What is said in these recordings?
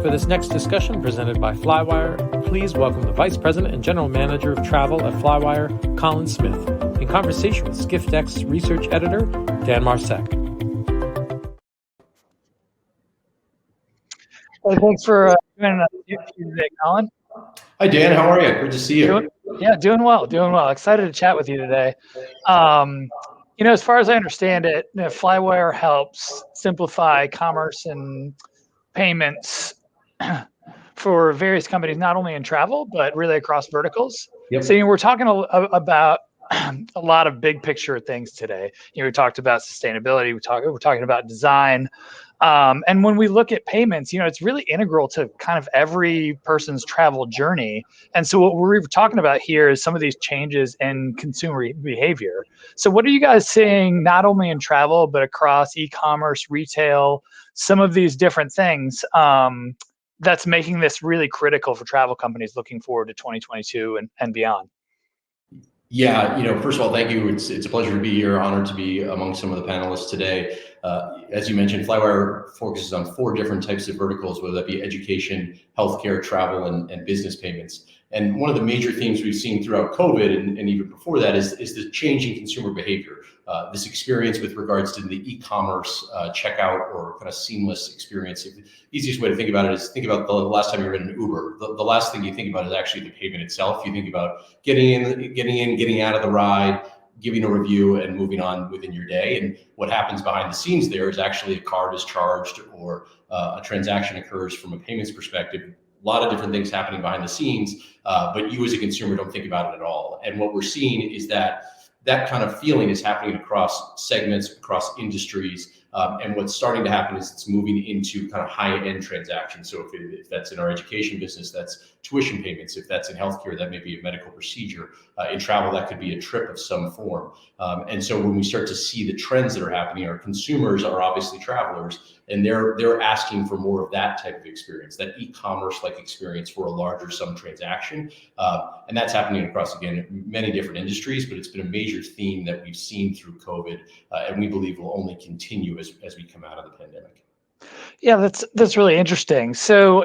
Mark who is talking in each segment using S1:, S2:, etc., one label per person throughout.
S1: For this next discussion presented by Flywire, please welcome the Vice President and General Manager of Travel at Flywire, Colin Smyth, in conversation with Skift-X's Research Editor, Dan Marcek.
S2: Hey, thanks for joining us today, Colin.
S3: Hi, Dan. How are you? Good to see you.
S2: Doing well. Excited to chat with you today. As far as I understand it, Flywire helps simplify commerce and payments for various companies, not only in travel, but really across verticals.
S3: Yep.
S2: So we're talking about a lot of big picture things today. We talked about sustainability. We're talking about design. And when we look at payments, it's really integral to kind of every person's travel journey. And so what we're talking about here is some of these changes in consumer behavior. So what are you guys seeing not only in travel, but across e-commerce, retail, some of these different things that's making this really critical for travel companies looking forward to 2022 and beyond?
S3: Yeah, first of all, thank you. It's a pleasure to be here. Honored to be among some of the panelists today. As you mentioned, Flywire focuses on 4 different types of verticals, whether that be education, healthcare, travel, and business payments. And one of the major themes we've seen throughout COVID and even before that is the change in consumer behavior. This experience with regards to the e-commerce checkout or kind of seamless experience. The easiest way to think about it is think about the last time you were in an Uber. The last thing you think about is actually the payment itself. You think about getting out of the ride, giving a review, and moving on within your day. And what happens behind the scenes there is actually a card is charged or a transaction occurs from a payments perspective. A lot of different things happening behind the scenes, but you as a consumer don't think about it at all. And what we're seeing is that kind of feeling is happening across segments, across industries. And what's starting to happen is it's moving into kind of high-end transactions. So if that's in our education business, that's tuition payments. If that's in healthcare, that may be a medical procedure. In travel, that could be a trip of some form. And so when we start to see the trends that are happening, our consumers are obviously travelers, and they're asking for more of that type of experience, that e-commerce-like experience for a larger sum transaction. And that's happening across, again, many different industries, but it's been a major theme that we've seen through COVID, and we believe will only continue as we come out of the pandemic.
S2: Yeah, that's really interesting. So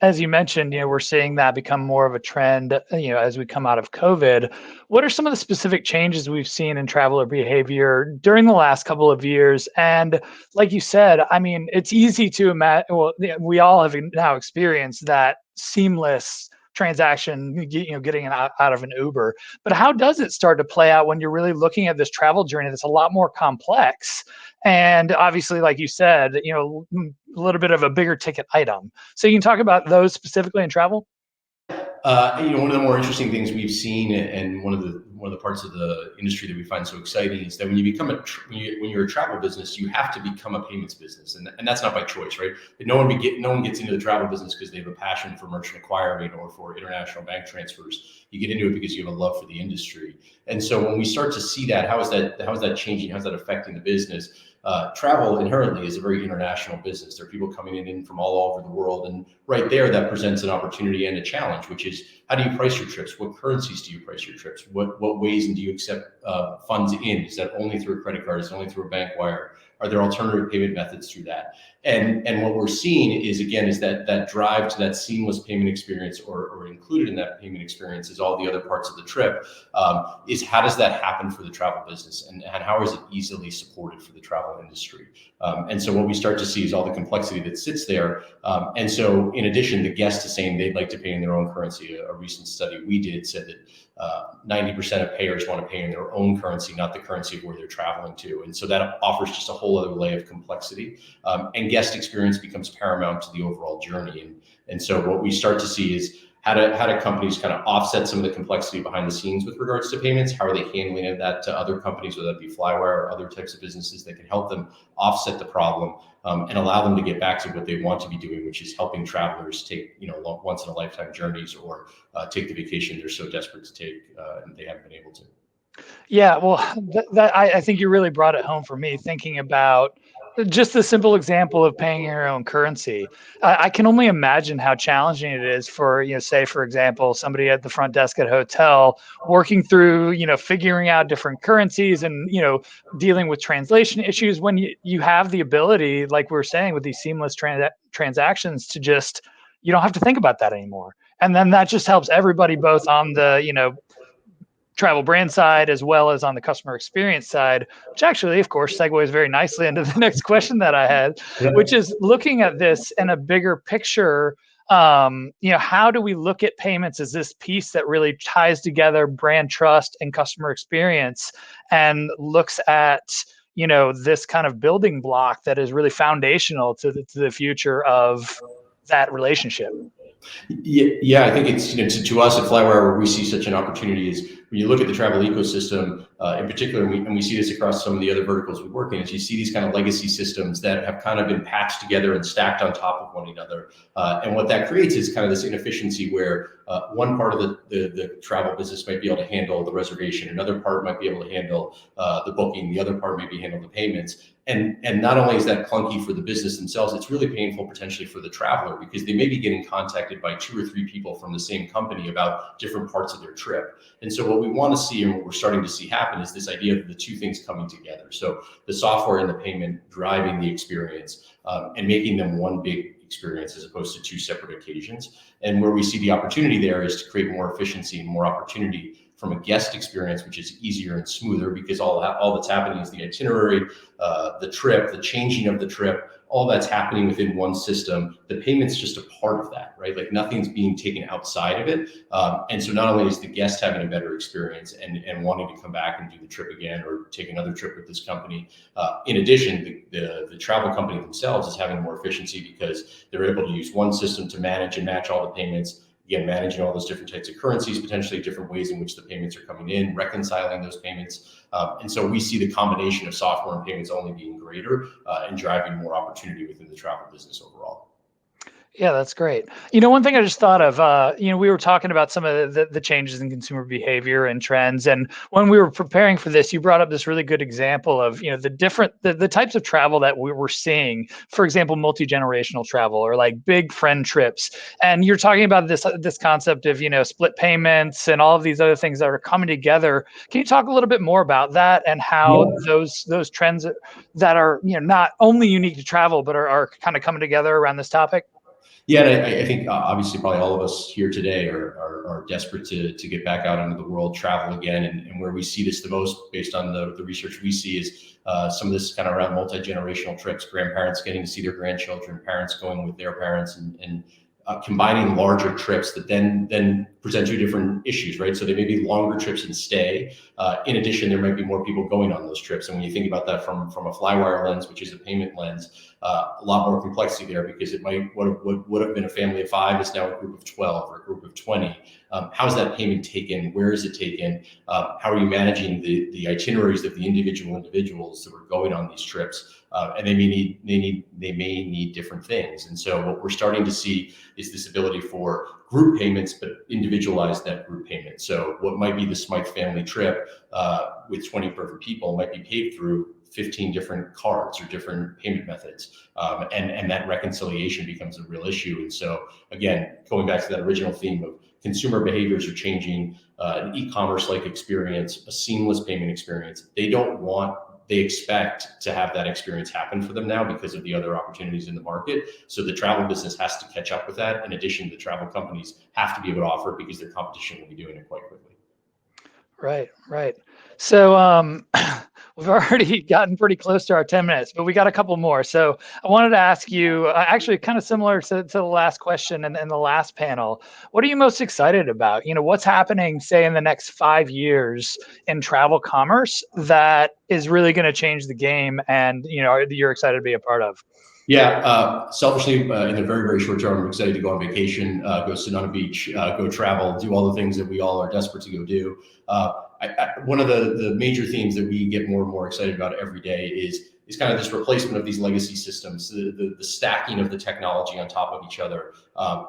S2: as you mentioned, we're seeing that become more of a trend, as we come out of COVID. What are some of the specific changes we've seen in traveler behavior during the last couple of years? And like you said, it's easy to imagine, well, we all have now experienced that seamless transaction, getting out of an Uber. But how does it start to play out when you're really looking at this travel journey that's a lot more complex? And obviously, like you said, a little bit of a bigger ticket item. So you can talk about those specifically in travel?
S3: One of the more interesting things we've seen, and one of the parts of the industry that we find so exciting, is that when you become when you're a travel business, you have to become a payments business, and that's not by choice, right? No one gets into the travel business because they have a passion for merchant acquiring or for international bank transfers. You get into it because you have a love for the industry. And so when we start to see that, how is that changing? How's that affecting the business? Travel inherently is a very international business. There are people coming in from all over the world. And right there, that presents an opportunity and a challenge, which is, how do you price your trips? What currencies do you price your trips? What ways and do you accept funds in? Is that only through a credit card? Is it only through a bank wire? Are there alternative payment methods through that? And what we're seeing is that drive to that seamless payment experience, or included in that payment experience is all the other parts of the trip, is how does that happen for the travel business, and how is it easily supported for the travel industry? And so what we start to see is all the complexity that sits there. And so in addition, the guest is saying they'd like to pay in their own currency. A recent study we did said that 90% of payers want to pay in their own currency, not the currency of where they're traveling to. And so that offers just a whole other layer of complexity. And guest experience becomes paramount to the overall journey. And so what we start to see is how do companies kind of offset some of the complexity behind the scenes with regards to payments? How are they handling that to other companies, whether that be Flywire or other types of businesses that can help them offset the problem and allow them to get back to what they want to be doing, which is helping travelers take once in a lifetime journeys, or take the vacation they're so desperate to take and they haven't been able to.
S2: Yeah, well, I think you really brought it home for me, thinking about just the simple example of paying your own currency. I can only imagine how challenging it is for, say, for example, somebody at the front desk at a hotel working through, figuring out different currencies and, dealing with translation issues when you have the ability, like we were saying, with these seamless transactions to just you don't have to think about that anymore. And then that just helps everybody, both on the, travel brand side as well as on the customer experience side, which actually, of course, segues very nicely into the next question that I had, which is looking at this in a bigger picture. How do we look at payments as this piece that really ties together brand trust and customer experience, and looks at this kind of building block that is really foundational to the future of that relationship?
S3: Yeah, I think it's to us at Flywire, where we see such an opportunity is when you look at the travel ecosystem in particular, and we see this across some of the other verticals we work in, is you see these kind of legacy systems that have kind of been patched together and stacked on top of one another. And what that creates is kind of this inefficiency where one part of the travel business might be able to handle the reservation, another part might be able to handle the booking, the other part may be handle the payments. And not only is that clunky for the business themselves, it's really painful potentially for the traveler, because they may be getting contacted by 2 or 3 people from the same company about different parts of their trip. And so what we want to see, and what we're starting to see happen, is this idea of the 2 things coming together. So the software and the payment driving the experience and making them one big experience as opposed to 2 separate occasions. And where we see the opportunity there is to create more efficiency and more opportunity from a guest experience, which is easier and smoother, because all that's happening is the itinerary, the trip, the changing of the trip, all that's happening within one system. The payment's just a part of that, right? Like nothing's being taken outside of it. And so not only is the guest having a better experience and wanting to come back and do the trip again or take another trip with this company, in addition, the travel company themselves is having more efficiency because they're able to use one system to manage and match all the payments. Again, managing all those different types of currencies, potentially different ways in which the payments are coming in, reconciling those payments. And so we see the combination of software and payments only being greater and driving more opportunity within the travel business overall.
S2: Yeah, that's great. One thing I just thought of, we were talking about some of the changes in consumer behavior and trends. And when we were preparing for this, you brought up this really good example of, the types of travel that we were seeing, for example, multi-generational travel or like big friend trips. And you're talking about this concept of, split payments and all of these other things that are coming together. Can you talk a little bit more about that and how those trends that are, not only unique to travel, but are kind of coming together around this topic?
S3: Yeah, and I think obviously probably all of us here today are desperate to get back out into the world, travel again, and where we see this the most, based on the research we see, is some of this kind of around multi-generational trips, grandparents getting to see their grandchildren, parents going with their parents, and combining larger trips that then present 2 different issues, right? So they may be longer trips and stay. In addition, there might be more people going on those trips. And when you think about that from a Flywire lens, which is a payment lens, a lot more complexity there, because it might what would have been a family of 5 is now a group of 12 or a group of 20. How is that payment taken? Where is it taken? How are you managing the itineraries of the individuals that were going on these trips? And they may need different things. And so what we're starting to see is this ability for group payments, but individualize that group payment. So what might be the Smyth family trip with 20 perfect people might be paid through 15 different cards or different payment methods. And that reconciliation becomes a real issue. And so again, going back to that original theme of consumer behaviors are changing, an e-commerce-like experience, a seamless payment experience. They expect to have that experience happen for them now because of the other opportunities in the market. So the travel business has to catch up with that. In addition, the travel companies have to be able to offer it because their competition will be doing it quite quickly.
S2: Right. So we've already gotten pretty close to our 10 minutes, but we got a couple more. So I wanted to ask you, actually kind of similar to the last question and the last panel, what are you most excited about? What's happening, say, in the next 5 years in travel commerce that is really going to change the game and, you're excited to be a part of?
S3: Yeah, selfishly, in the very, very short term, I'm excited to go on vacation, go sit on a beach, go travel, do all the things that we all are desperate to go do. One of the major themes that we get more and more excited about every day is kind of this replacement of these legacy systems, the stacking of the technology on top of each other,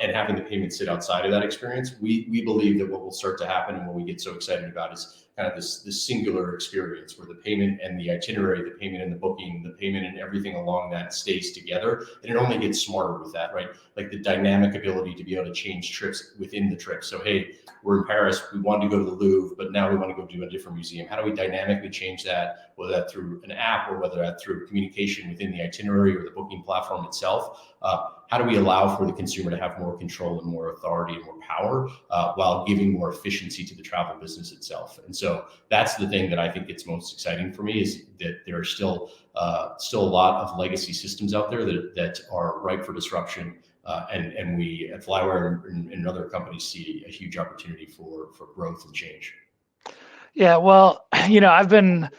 S3: and having the payment sit outside of that experience. We believe that what will start to happen and what we get so excited about is kind of this singular experience where the payment and the itinerary, the payment and the booking, the payment and everything along that stays together. And it only gets smarter with that, right? Like the dynamic ability to be able to change trips within the trip. So, hey, we're in Paris, we wanted to go to the Louvre, but now we want to go do a different museum. How do we dynamically change that, whether that through an app or whether that through communication within the itinerary or the booking platform itself? how do we allow for the consumer to have more control and more authority and more power while giving more efficiency to the travel business itself? And so that's the thing that I think it's most exciting for me, is that there are still a lot of legacy systems out there that are ripe for disruption. And we at Flywire and other companies see a huge opportunity for growth and change.
S2: Yeah, well, I've been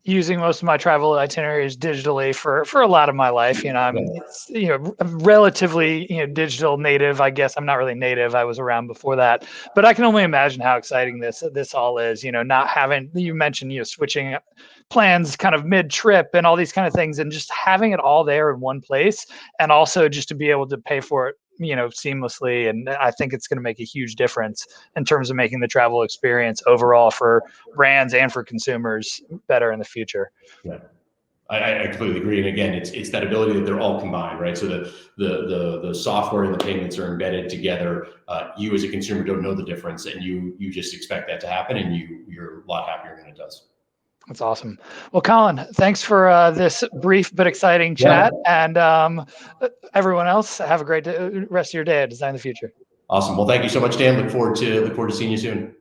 S2: using most of my travel itineraries digitally for a lot of my life. I'm relatively digital native. I guess I'm not really native. I was around before that, but I can only imagine how exciting this all is. Not having, you mentioned switching plans kind of mid-trip and all these kind of things, and just having it all there in one place, and also just to be able to pay for it seamlessly. And I think it's going to make a huge difference in terms of making the travel experience overall for brands and for consumers better in the future.
S3: Yeah, I completely agree. And again, it's that ability that they're all combined, right? So the software and the payments are embedded together. You as a consumer don't know the difference, and you just expect that to happen, and you're a lot happier when it does.
S2: That's awesome. Well, Colin, thanks for this brief but exciting chat. Yeah. And everyone else, have a great rest of your day at Design the Future.
S3: Awesome. Well, thank you so much, Dan. Look forward to seeing you soon.